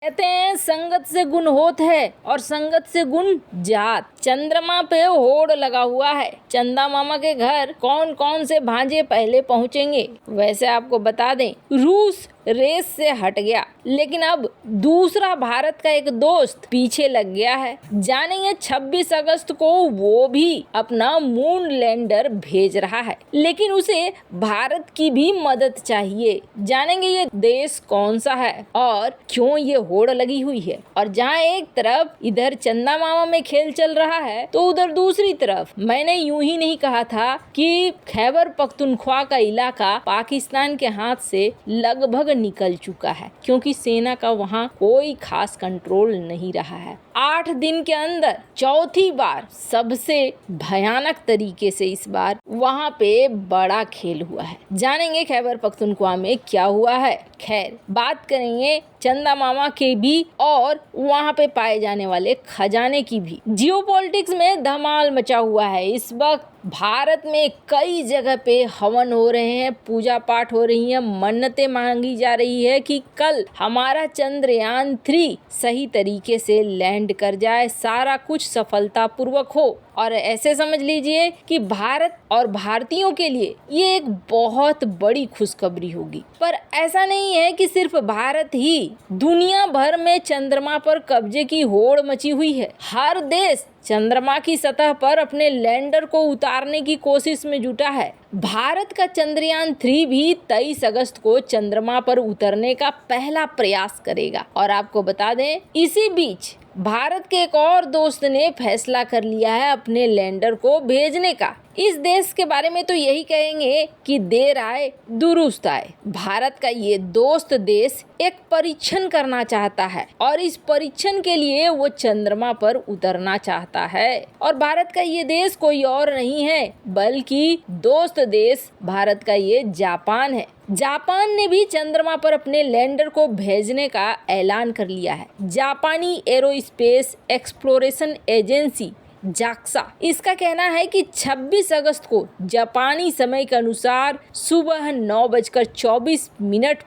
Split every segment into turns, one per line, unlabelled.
कहते हैं संगत से गुण होत है और संगत से गुण जात। चंद्रमा पे होड़ लगा हुआ है। चंदा मामा के घर कौन कौन से भांजे पहले पहुंचेंगे? वैसे आपको बता दें, रूस रेस से हट गया, लेकिन अब दूसरा भारत का एक दोस्त पीछे लग गया है। जानेंगे 26 अगस्त को वो भी अपना मून लैंडर भेज रहा है, लेकिन उसे भारत की भी मदद चाहिए। जानेंगे ये देश कौन सा है और क्यों ये होड़ लगी हुई है। और जहाँ एक तरफ इधर चंदा मामा में खेल चल रहा है, तो उधर दूसरी तरफ मैंने यूं ही नहीं कहा था कि खैबर पख्तूनख्वा का इलाका पाकिस्तान के हाथ से लगभग निकल चुका है, क्योंकि सेना का वहां कोई खास कंट्रोल नहीं रहा है। 8 दिन के अंदर चौथी बार सबसे भयानक तरीके से इस बार वहां पे बड़ा खेल हुआ है। जानेंगे खैबर पख्तूनख्वा में क्या हुआ है। खैर, बात करेंगे चंदा मामा के भी और वहां पे पाए जाने वाले खजाने की भी। जियोपॉलिटिक्स में धमाल मचा हुआ है इस वक्त। भारत में कई जगह पे हवन हो रहे हैं, पूजा पाठ हो रही है, मन्नतें मांगी जा रही है कि कल हमारा चंद्रयान 3 सही तरीके से लैंड कर जाए, सारा कुछ सफलतापूर्वक हो। और ऐसे समझ लीजिए कि भारत और भारतीयों के लिए ये एक बहुत बड़ी खुशखबरी होगी। पर ऐसा नहीं है कि सिर्फ भारत ही, दुनिया भर में चंद्रमा पर कब्जे की होड़ मची हुई है। हर देश चंद्रमा की सतह पर अपने लैंडर को उतारने की कोशिश में जुटा है। भारत का चंद्रयान 3 भी 23 अगस्त को चंद्रमा पर उतरने का पहला प्रयास करेगा। और आपको बता दें, इसी बीच भारत के एक और दोस्त ने फैसला कर लिया है अपने लैंडर को भेजने का। इस देश के बारे में तो यही कहेंगे कि देर आए दुरुस्त आए। भारत का ये दोस्त देश एक परीक्षण करना चाहता है और इस परीक्षण के लिए वो चंद्रमा पर उतरना चाहता है। और भारत का ये देश कोई और नहीं है बल्कि दोस्त देश भारत का ये जापान है। जापान ने भी चंद्रमा पर अपने लैंडर को भेजने का ऐलान कर लिया है। जापानी एरोस्पेस एक्सप्लोरेशन एजेंसी जाक्सा, इसका कहना है कि 26 अगस्त को जापानी समय के अनुसार सुबह 9:24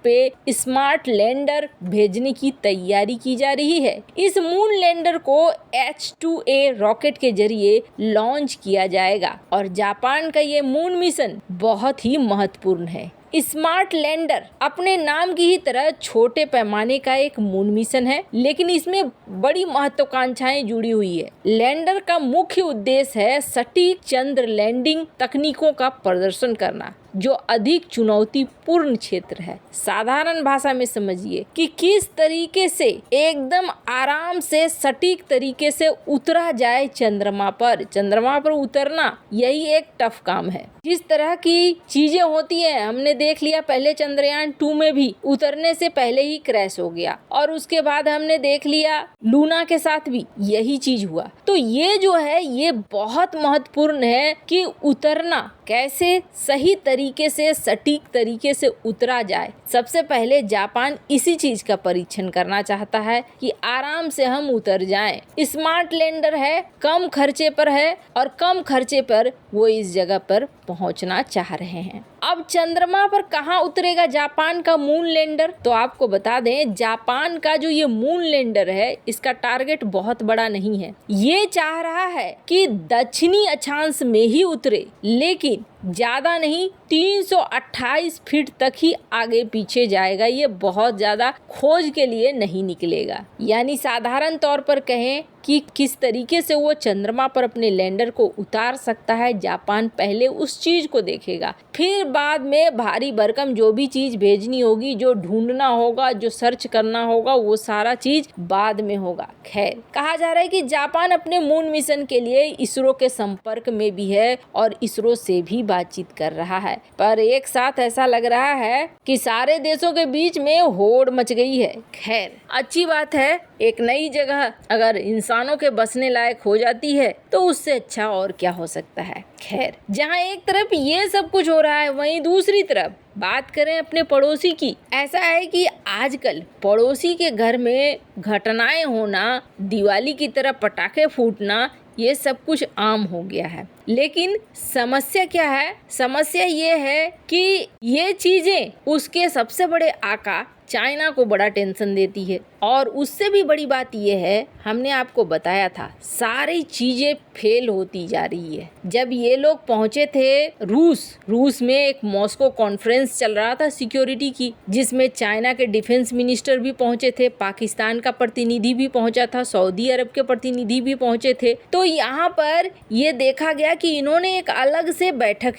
पे स्मार्ट लैंडर भेजने की तैयारी की जा रही है। इस मून लैंडर को H2A रॉकेट के जरिए लॉन्च किया जाएगा और जापान का ये मून मिशन बहुत ही महत्वपूर्ण है। स्मार्ट लैंडर अपने नाम की ही तरह छोटे पैमाने का एक मून मिशन है, लेकिन इसमें बड़ी महत्वाकांक्षाएं जुड़ी हुई है। लैंडर का मुख्य उद्देश्य है सटीक चंद्र लैंडिंग तकनीकों का प्रदर्शन करना, जो अधिक चुनौतीपूर्ण क्षेत्र है। साधारण भाषा में समझिए कि किस तरीके से एकदम आराम से सटीक तरीके से उतरा जाए चंद्रमा पर। चंद्रमा पर उतरना यही एक टफ काम है। जिस तरह की चीजें होती हैं हमने देख लिया, पहले चंद्रयान 2 में भी उतरने से पहले ही क्रैश हो गया और उसके बाद हमने देख लिया लूना के साथ भी यही चीज हुआ। तो ये जो है ये बहुत महत्वपूर्ण है कि उतरना कैसे सही तरीके से सटीक तरीके से उतरा जाए। सबसे पहले जापान इसी चीज का परीक्षण करना चाहता है कि आराम से हम उतर जाएं। स्मार्ट लैंडर है, कम खर्चे पर है और कम खर्चे पर वो इस जगह पर पहुंचना चाह रहे हैं। अब चंद्रमा पर कहाँ उतरेगा जापान का मून लैंडर? तो आपको बता दें, जापान का जो ये मून लैंडर है इसका टारगेट बहुत बड़ा नहीं है। ये चाह रहा है कि दक्षिणी अक्षांश में ही उतरे, लेकिन ज्यादा नहीं, 328 फीट तक ही आगे पीछे जाएगा। ये बहुत ज्यादा खोज के लिए नहीं निकलेगा। यानी साधारण तौर पर कहें कि किस तरीके से वो चंद्रमा पर अपने लैंडर को उतार सकता है, जापान पहले उस चीज को देखेगा। फिर बाद में भारी भरकम जो भी चीज भेजनी होगी, जो ढूंढना होगा, जो सर्च करना होगा, वो सारा चीज बाद में होगा। खैर, कहा जा रहा है कि जापान अपने मून मिशन के लिए इसरो के संपर्क में भी है और इसरो से भी बातचीत कर रहा है। पर एक साथ ऐसा लग रहा है कि सारे देशों के बीच में होड़ मच गई है। खैर, अच्छी बात है, एक नई जगह अगर इंसानों के बसने लायक हो जाती है तो उससे अच्छा और क्या हो सकता है। खैर, जहाँ एक तरफ ये सब कुछ हो रहा है, वहीं दूसरी तरफ बात करें अपने पड़ोसी की। ऐसा है कि आजकल पड़ोसी के घर में घटनाएं होना, दिवाली की तरह पटाखे फूटना, ये सब कुछ आम हो गया है। लेकिन समस्या क्या है? समस्या ये है कि ये चीजें उसके सबसे बड़े आका चाइना को बड़ा टेंशन देती है। और उससे भी बड़ी बात यह है, हमने आपको बताया था सारी चीजें फेल होती जा रही है। जब ये लोग पहुंचे थे रूस में एक मॉस्को कॉन्फ्रेंस चल रहा था सिक्योरिटी की, जिसमें चाइना के डिफेंस मिनिस्टर भी पहुंचे थे, पाकिस्तान का प्रतिनिधि भी पहुंचा था, सऊदी अरब के प्रतिनिधि भी पहुंचे थे। तो यहाँ पर ये देखा गया कि इन्होंने एक अलग से बैठक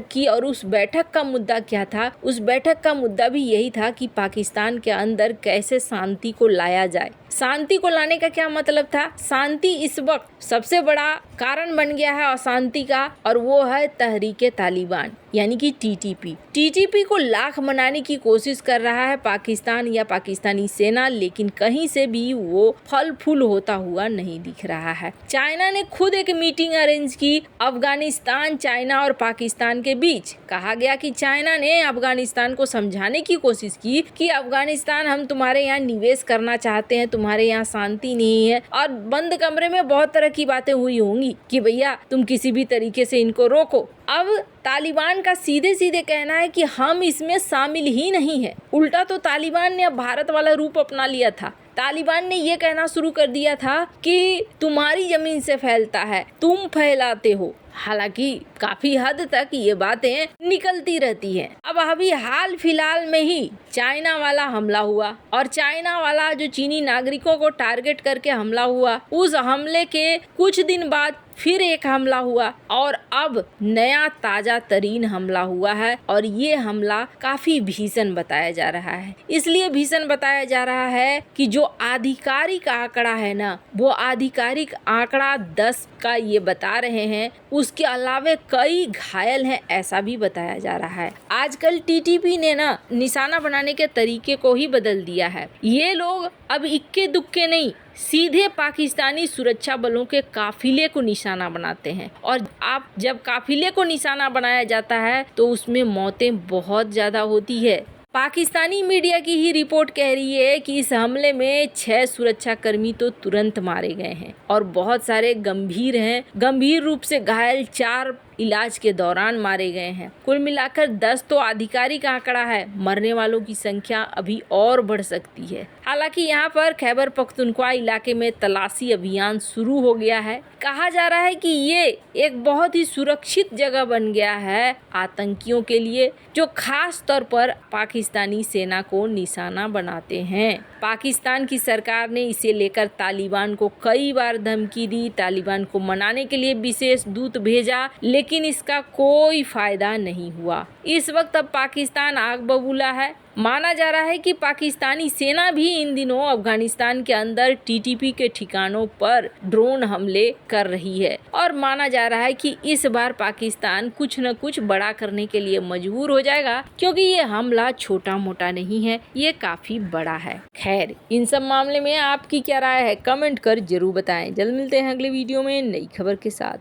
की और उस बैठक का मुद्दा क्या था? उस बैठक का मुद्दा भी यही था कि पाकिस्तान के अंदर कैसे शांति को लाया जाए। शांति को लाने का क्या मतलब था? शांति इस वक्त सबसे बड़ा कारण बन गया है अशांति का, और वो है तहरीके तालिबान यानी कि टीटीपी को लाख मनाने की कोशिश कर रहा है पाकिस्तान या पाकिस्तानी सेना, लेकिन कहीं से भी वो फल फूल होता हुआ नहीं दिख रहा है। चाइना ने खुद एक मीटिंग अरेंज की अफगानिस्तान, चाइना और पाकिस्तान के बीच। कहा गया कि चाइना ने अफगानिस्तान को समझाने की कोशिश की कि अफगानिस्तान, हम तुम्हारे यहाँ निवेश करना चाहते हैं, तुम्हारे यहाँ शांति नहीं है। और बंद कमरे में बहुत तरह की बातें हुई होंगी कि भैया तुम किसी भी तरीके से इनको रोको। अब तालिबान का सीधे सीधे कहना है कि हम इसमें शामिल ही नहीं है। उल्टा तो तालिबान ने अब भारत वाला रूप अपना लिया था। तालिबान ने ये कहना शुरू कर दिया था कि तुम्हारी जमीन से फैलता है, तुम फैलाते हो। हालांकि काफी हद तक ये बातें निकलती रहती हैं। अब अभी हाल फिलहाल में ही चाइना वाला हमला हुआ, और चाइना वाला जो चीनी नागरिकों को टारगेट करके हमला हुआ, उस हमले के कुछ दिन बाद फिर एक हमला हुआ, और अब नया ताजा तरीन हमला हुआ है। और ये हमला काफी भीषण बताया जा रहा है। इसलिए भीषण बताया जा रहा है कि जो आधिकारिक आंकड़ा है ना, वो आधिकारिक आंकड़ा 10 का ये बता रहे हैं। उसके अलावे कई घायल हैं ऐसा भी बताया जा रहा है। आजकल टीटीपी ने ना निशाना बनाने के तरीके को ही बदल दिया है। ये लोग अब इक्के दुक्के नहीं, सीधे पाकिस्तानी सुरक्षा बलों के काफिले को निशाना बनाते हैं। और आप जब काफिले को निशाना बनाया जाता है तो उसमें मौतें बहुत ज्यादा होती है। पाकिस्तानी मीडिया की ही रिपोर्ट कह रही है कि इस हमले में 6 सुरक्षाकर्मी तो तुरंत मारे गए हैं और बहुत सारे गंभीर रूप से घायल 4 इलाज के दौरान मारे गए हैं। कुल मिलाकर 10 तो आधिकारिक आंकड़ा है। मरने वालों की संख्या अभी और बढ़ सकती है। हालांकि यहाँ पर खैबर पख्तूनख्वा इलाके में तलाशी अभियान शुरू हो गया है। कहा जा रहा है कि ये एक बहुत ही सुरक्षित जगह बन गया है आतंकियों के लिए, जो खास तौर पर पाकिस्तानी सेना को निशाना बनाते हैं। पाकिस्तान की सरकार ने इसे लेकर तालिबान को कई बार धमकी दी, तालिबान को मनाने के लिए विशेष दूत भेजा, लेकिन इसका कोई फायदा नहीं हुआ। इस वक्त अब पाकिस्तान आग बबूला है। माना जा रहा है कि पाकिस्तानी सेना भी इन दिनों अफगानिस्तान के अंदर टीटीपी के ठिकानों पर ड्रोन हमले कर रही है, और माना जा रहा है कि इस बार पाकिस्तान कुछ न कुछ बड़ा करने के लिए मजबूर हो जाएगा, क्योंकि ये हमला छोटा मोटा नहीं है, ये काफी बड़ा है। खैर, इन सब मामले में आपकी क्या राय है, कमेंट कर जरूर बताएं। जल्द मिलते हैं अगले वीडियो में नई खबर के साथ।